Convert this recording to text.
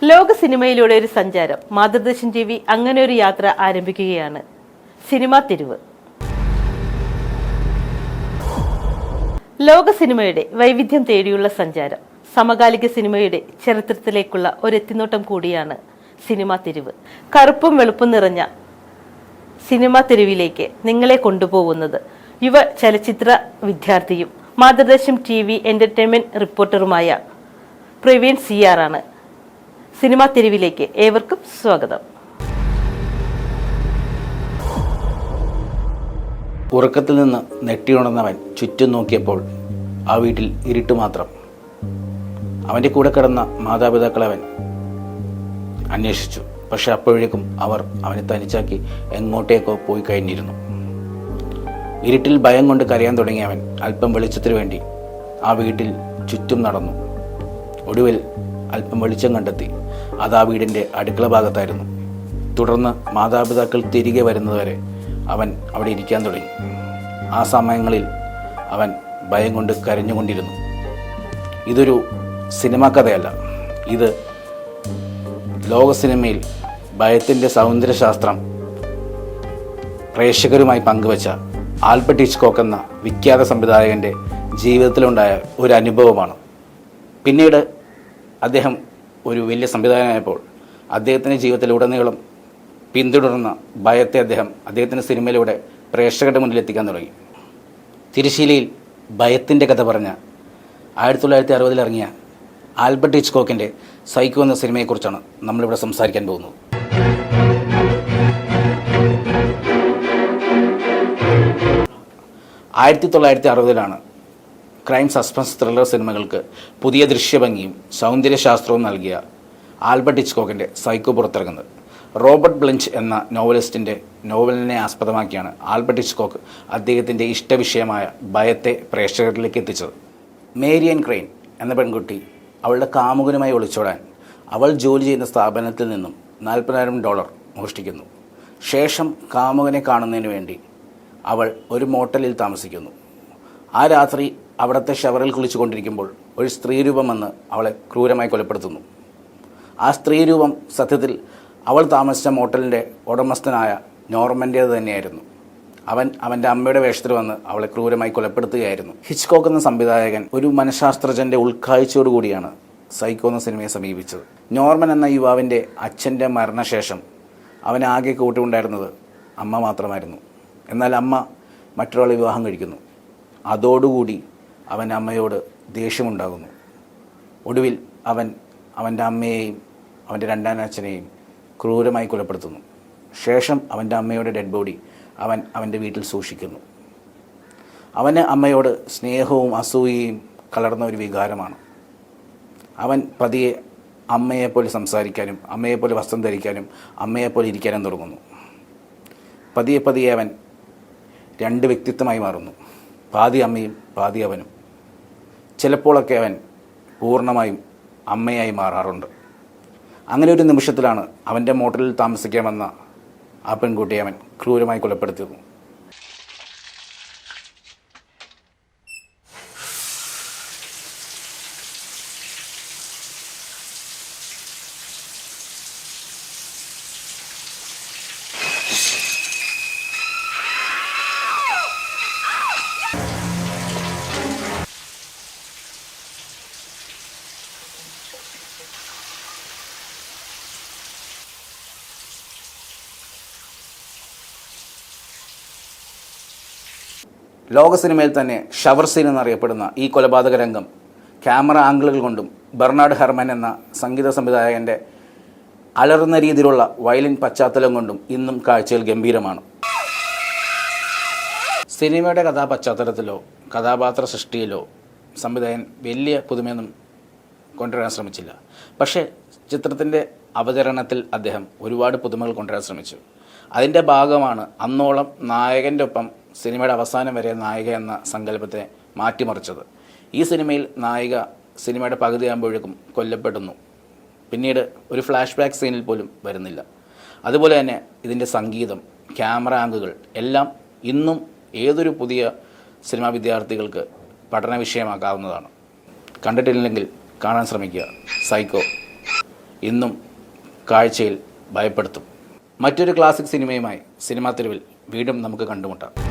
ലോക സിനിമയിലൂടെ ഒരു സഞ്ചാരം. മാതൃദർശൻ ടി വി അങ്ങനെ ഒരു യാത്ര ആരംഭിക്കുകയാണ്. സിനിമാ തെരുവ്. ലോക സിനിമയുടെ വൈവിധ്യം തേടിയുള്ള സഞ്ചാരം. സമകാലിക സിനിമയുടെ ചരിത്രത്തിലേക്കുള്ള ഒരു എത്തിനോട്ടം കൂടിയാണ് സിനിമാ തെരുവ്. കറുപ്പും വെളുപ്പും നിറഞ്ഞ സിനിമാ തെരുവിലേക്ക് നിങ്ങളെ കൊണ്ടുപോകുന്നത് യുവ ചലച്ചിത്ര വിദ്യാർത്ഥിയും മാതൃദർശൻ ടി വി എന്റർടൈൻമെന്റ് റിപ്പോർട്ടറുമായ പ്രവീൺ CR ആണ്. സിനിമാ തെരുവിലേക്ക് ഏവർക്കും സ്വാഗതം. ഉറക്കത്തിൽ നിന്ന് നെട്ടിയുണർന്നവൻ ചുറ്റും നോക്കിയപ്പോൾ ആ വീട്ടിൽ ഇരുട്ട് മാത്രം. അവൻ്റെ കൂടെ കിടന്ന മാതാപിതാക്കളെ അവൻ അന്വേഷിച്ചു. പക്ഷെ അപ്പോഴേക്കും അവർ അവനെ തനിച്ചാക്കി എങ്ങോട്ടേക്കോ പോയി കഴിഞ്ഞിരുന്നു. ഇരുട്ടിൽ ഭയം കൊണ്ട് കരയാൻ തുടങ്ങിയവൻ അല്പം വെളിച്ചത്തിനു വേണ്ടി ആ വീട്ടിൽ ചുറ്റും നടന്നു. ഒടുവിൽ അല്പം വെളിച്ചം കണ്ടെത്തി. അത് ആ വീടിൻ്റെ അടുക്കള ഭാഗത്തായിരുന്നു. തുടർന്ന് മാതാപിതാക്കൾ തിരികെ വരുന്നതുവരെ അവൻ അവിടെ ഇരിക്കാൻ തുടങ്ങി. ആ സമയങ്ങളിൽ അവൻ ഭയം കൊണ്ട് കരഞ്ഞുകൊണ്ടിരുന്നു. ഇതൊരു സിനിമാ കഥയല്ല. ഇത് ലോക സിനിമയിൽ ഭയത്തിൻ്റെ സൗന്ദര്യശാസ്ത്രം പ്രേക്ഷകരുമായി പങ്കുവച്ച ആൽബർട്ട് ഹിച്ച്കോക്ക് എന്ന വിഖ്യാത സംവിധായകൻ്റെ ജീവിതത്തിലുണ്ടായ ഒരു അനുഭവമാണ്. പിന്നീട് അദ്ദേഹം ഒരു വലിയ സംവിധായകനായപ്പോൾ അദ്ദേഹത്തിൻ്റെ ജീവിതത്തിലുടനീളം പിന്തുടർന്ന ഭയത്തെ അദ്ദേഹത്തിൻ്റെ സിനിമയിലൂടെ പ്രേക്ഷകരുടെ മുന്നിൽ എത്തിക്കാൻ തുടങ്ങി. തിരശ്ശീലയിൽ ഭയത്തിൻ്റെ കഥ പറഞ്ഞ 1960 ഇറങ്ങിയ ആൽബർട്ട് ഹിച്ച്കോക്കിൻ്റെ സൈക്കോ എന്ന സിനിമയെക്കുറിച്ചാണ് നമ്മളിവിടെ സംസാരിക്കാൻ പോകുന്നത്. ലാണ് ക്രൈം സസ്പെൻസ് ത്രില്ലർ സിനിമകൾക്ക് പുതിയ ദൃശ്യഭംഗിയും സൗന്ദര്യശാസ്ത്രവും നൽകിയ ആൽബർട്ട് ഹിച്ച്കോക്കിൻ്റെ സൈക്കോ പുറത്തിറങ്ങുന്നത്. റോബർട്ട് ബ്ലഞ്ച് എന്ന നോവലിസ്റ്റിൻ്റെ നോവലിനെ ആസ്പദമാക്കിയാണ് ആൽബർട്ട് ഹിച്ച്കോക്ക് അദ്ദേഹത്തിൻ്റെ ഇഷ്ടവിഷയമായ ഭയത്തെ പ്രേക്ഷകരിലേക്ക് എത്തിച്ചത്. മേരിയൻ ക്രെയിൻ എന്ന പെൺകുട്ടി അവളുടെ കാമുകനുമായി ഒളിച്ചോടാൻ അവൾ ജോലി ചെയ്യുന്ന സ്ഥാപനത്തിൽ നിന്നും $40,000 മോഷ്ടിക്കുന്നു. ശേഷം കാമുകനെ കാണുന്നതിന് വേണ്ടി അവൾ ഒരു മോട്ടലിൽ താമസിക്കുന്നു. ആ രാത്രി അവിടുത്തെ ഷവറിൽ കുളിച്ചുകൊണ്ടിരിക്കുമ്പോൾ ഒരു സ്ത്രീരൂപം വന്ന് അവളെ ക്രൂരമായി കൊലപ്പെടുത്തുന്നു. ആ സ്ത്രീരൂപം സത്യത്തിൽ അവൾ താമസിച്ച മോട്ടലിൻ്റെ ഉടമസ്ഥനായ നോർമൻ്റേത് തന്നെയായിരുന്നു. അവൻ്റെ അമ്മയുടെ വേഷത്തിൽ വന്ന് അവളെ ക്രൂരമായി കൊലപ്പെടുത്തുകയായിരുന്നു. ഹിച്ച്കോക്ക് എന്ന സംവിധായകൻ ഒരു മനഃശാസ്ത്രജ്ഞൻ്റെ ഉൾക്കാഴ്ചയോടുകൂടിയാണ് സൈക്കോ എന്ന സിനിമയെ സമീപിച്ചത്. നോർമൻ എന്ന യുവാവിൻ്റെ അച്ഛൻ്റെ മരണശേഷം അവനാകെ കൂട്ടുണ്ടായിരുന്നത് അമ്മ മാത്രമായിരുന്നു. എന്നാൽ അമ്മ മറ്റൊരാളെ വിവാഹം കഴിക്കുന്നു. അതോടുകൂടി അവൻ അമ്മയോട് ദേഷ്യമുണ്ടാകുന്നു. ഒടുവിൽ അവൻ്റെ അമ്മയെയും അവൻ്റെ രണ്ടാം അച്ഛനെയും ക്രൂരമായി കൊലപ്പെടുത്തുന്നു. ശേഷം അവൻ്റെ അമ്മയുടെ ഡെഡ് ബോഡി അവൻ്റെ വീട്ടിൽ സൂക്ഷിക്കുന്നു. അവന് അമ്മയോട് സ്നേഹവും അസൂയയും കലർന്ന ഒരു വികാരമാണ്. അവൻ പതിയെ അമ്മയെപ്പോലെ സംസാരിക്കാനും അമ്മയെപ്പോലെ വസ്ത്രം ധരിക്കാനും അമ്മയെപ്പോലെ ഇരിക്കാനും തുടങ്ങുന്നു. പതിയെ പതിയെ അവൻ 2 വ്യക്തിത്വമായി മാറുന്നു. പാതി അമ്മയും പാതി അവനും. ചിലപ്പോഴൊക്കെ അവൻ പൂർണ്ണമായും അമ്മയായി മാറാറുണ്ട്. അങ്ങനെ ഒരു നിമിഷത്തിലാണ് അവൻ്റെ മോട്ടലിൽ താമസിക്കാമെന്ന ആ പെൺകുട്ടിയെ അവൻ ക്രൂരമായി കൊലപ്പെടുത്തിയത്. ലോക സിനിമയിൽ തന്നെ ഷവർ സീൻ എന്നറിയപ്പെടുന്ന ഈ കൊലപാതക രംഗം ക്യാമറ ആംഗിളുകൾ കൊണ്ടും ബെർണാഡ് ഹെർമൻ എന്ന സംഗീത സംവിധായകൻ്റെ അലറുന്ന രീതിയിലുള്ള വയലിൻ പശ്ചാത്തലം കൊണ്ടും ഇന്നും കാഴ്ചയിൽ ഗംഭീരമാണ്. സിനിമയുടെ കഥാപശ്ചാത്തലത്തിലോ കഥാപാത്ര സൃഷ്ടിയിലോ സംവിധായകൻ വലിയ പുതുമയൊന്നും കൊണ്ടുവരാൻ ശ്രമിച്ചില്ല. പക്ഷേ ചിത്രത്തിൻ്റെ അവതരണത്തിൽ അദ്ദേഹം ഒരുപാട് പുതുമകൾ കൊണ്ടുവരാൻ ശ്രമിച്ചു. അതിൻ്റെ ഭാഗമാണ് അന്നോളം നായകൻ്റെ ഒപ്പം സിനിമയുടെ അവസാനം വരെ നായിക എന്ന സങ്കല്പത്തെ മാറ്റിമറിച്ചത്. ഈ സിനിമയിൽ നായിക സിനിമയുടെ പകുതിയാകുമ്പോഴേക്കും കൊല്ലപ്പെടുന്നു. പിന്നീട് ഒരു ഫ്ലാഷ് ബാക്ക് സീനിൽ പോലും വരുന്നില്ല. അതുപോലെ തന്നെ ഇതിൻ്റെ സംഗീതം, ക്യാമറ ആംഗുകൾ എല്ലാം ഇന്നും ഏതൊരു പുതിയ സിനിമാ വിദ്യാർത്ഥികൾക്ക് പഠന വിഷയമാക്കാവുന്നതാണ്. കണ്ടിട്ടില്ലെങ്കിൽ കാണാൻ ശ്രമിക്കുക. സൈക്കോ ഇന്നും കാഴ്ചയിൽ ഭയപ്പെടുത്തും. മറ്റൊരു ക്ലാസിക് സിനിമയുമായി സിനിമാ തെരുവിൽ വീണ്ടും നമുക്ക് കണ്ടുമുട്ടാം.